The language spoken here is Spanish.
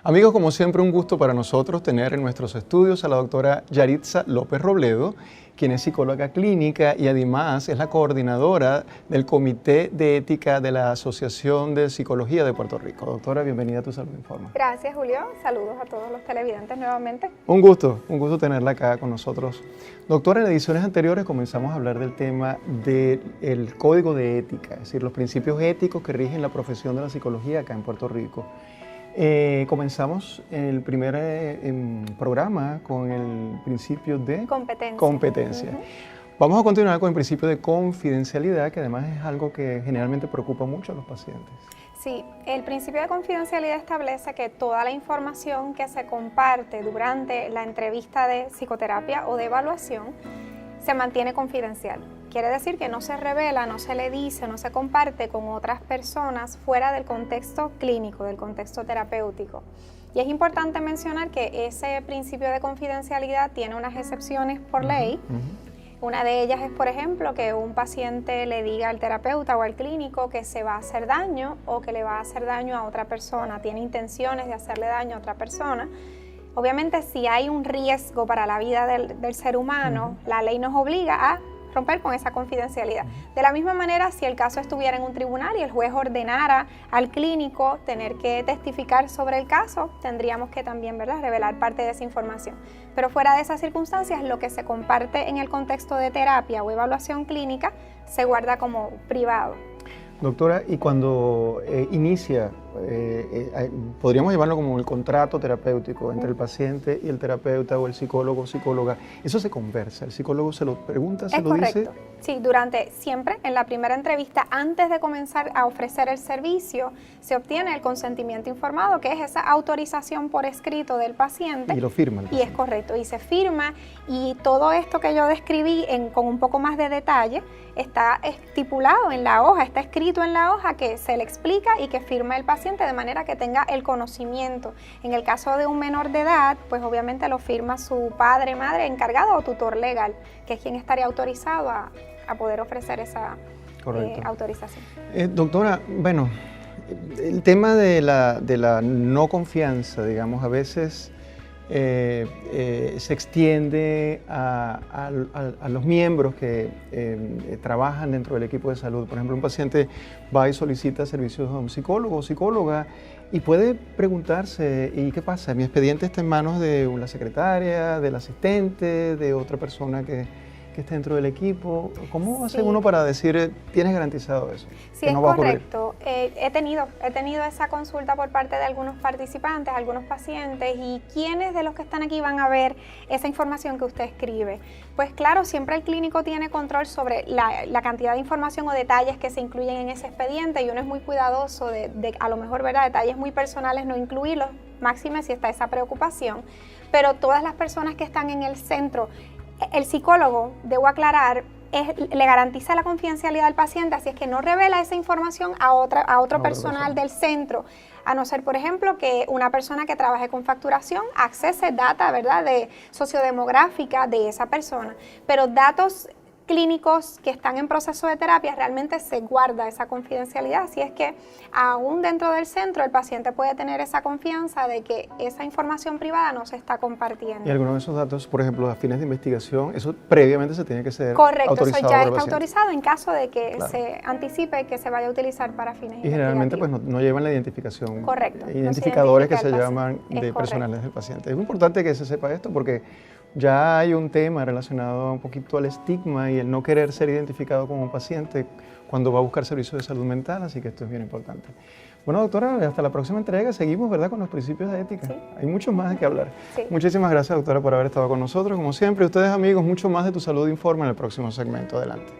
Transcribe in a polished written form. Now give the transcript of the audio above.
Amigos, como siempre, un gusto para nosotros tener en nuestros estudios a la doctora Yaritza López Robledo, quien es psicóloga clínica y además es la coordinadora del Comité de Ética de la Asociación de Psicología de Puerto Rico. Doctora, bienvenida a Tu Salud Informa. Gracias, Julio. Saludos a todos los televidentes nuevamente. Un gusto tenerla acá con nosotros. Doctora, en ediciones anteriores comenzamos a hablar del tema del Código de Ética, es decir, los principios éticos que rigen la profesión de la psicología acá en Puerto Rico. Comenzamos el primer programa con el principio de competencia. Vamos a continuar con el principio de confidencialidad, que además es algo que generalmente preocupa mucho a los pacientes. Sí, el principio de confidencialidad establece que toda la información que se comparte durante la entrevista de psicoterapia o de evaluación se mantiene confidencial. Quiere decir que no se revela, no se le dice, no se comparte con otras personas fuera del contexto clínico, del contexto terapéutico. Y es importante mencionar que ese principio de confidencialidad tiene unas excepciones por ley. Una de ellas es, por ejemplo, que un paciente le diga al terapeuta o al clínico que se va a hacer daño o que le va a hacer daño a otra persona, tiene intenciones de hacerle daño a otra persona. Obviamente, si hay un riesgo para la vida del ser humano, la ley nos obliga a romper con esa confidencialidad. De la misma manera, si el caso estuviera en un tribunal y el juez ordenara al clínico tener que testificar sobre el caso, tendríamos que también, ¿verdad?, revelar parte de esa información. Pero fuera de esas circunstancias, lo que se comparte en el contexto de terapia o evaluación clínica se guarda como privado. Doctora, y cuando inicia, podríamos llamarlo como el contrato terapéutico entre el paciente y el terapeuta o el psicólogo o psicóloga, ¿eso se conversa? ¿El psicólogo se lo pregunta, se lo dice? Es correcto. Sí, siempre en la primera entrevista, antes de comenzar a ofrecer el servicio, se obtiene el consentimiento informado, que es esa autorización por escrito del paciente. Y lo firma el paciente. Y es correcto, y se firma, y todo esto que yo describí con un poco más de detalle, está estipulado en la hoja, está escrito en la hoja que se le explica y que firma el paciente de manera que tenga el conocimiento. En el caso de un menor de edad, pues obviamente lo firma su padre, madre, encargado o tutor legal, que es quien estaría autorizado a poder ofrecer esa autorización. Doctora, bueno, el tema de la no confianza, digamos, a veces se extiende a los miembros que trabajan dentro del equipo de salud. Por ejemplo, un paciente va y solicita servicios a un psicólogo o psicóloga y puede preguntarse, ¿y qué pasa? Mi expediente está en manos de la secretaria, del asistente, de otra persona que esté dentro del equipo. ¿Cómo hace uno para decir, tienes garantizado eso? Sí, es correcto. He tenido esa consulta por parte de algunos participantes, algunos pacientes, y ¿quiénes de los que están aquí van a ver esa información que usted escribe? Pues claro, siempre el clínico tiene control sobre la cantidad de información o detalles que se incluyen en ese expediente, y uno es muy cuidadoso de a lo mejor, ¿verdad?, detalles muy personales no incluirlos, máxime si está esa preocupación, pero todas las personas que están en el centro, el psicólogo, debo aclarar, le garantiza la confidencialidad al paciente, así es que no revela esa información a otro personal del centro, a no ser, por ejemplo, que una persona que trabaje con facturación accese data, ¿verdad?, de sociodemográfica de esa persona, pero datos clínicos que están en proceso de terapia realmente se guarda esa confidencialidad, así es que aún dentro del centro el paciente puede tener esa confianza de que esa información privada no se está compartiendo. Y algunos de esos datos, por ejemplo, a fines de investigación, eso previamente se tiene que ser autorizado. Eso ya está autorizado en caso de que se anticipe que se vaya a utilizar para fines investigativos. Y generalmente pues no llevan la identificación. Correcto. Identificadores que se llaman de personales del paciente. Es muy importante que se sepa esto porque ya hay un tema relacionado un poquito al estigma y el no querer ser identificado como paciente cuando va a buscar servicios de salud mental, así que esto es bien importante. Bueno, doctora, hasta la próxima entrega. Seguimos, ¿verdad?, con los principios de ética. Sí. Hay mucho más de qué hablar. Sí. Muchísimas gracias, doctora, por haber estado con nosotros. Como siempre, ustedes, amigos, mucho más de Tu Salud Informa en el próximo segmento. Adelante.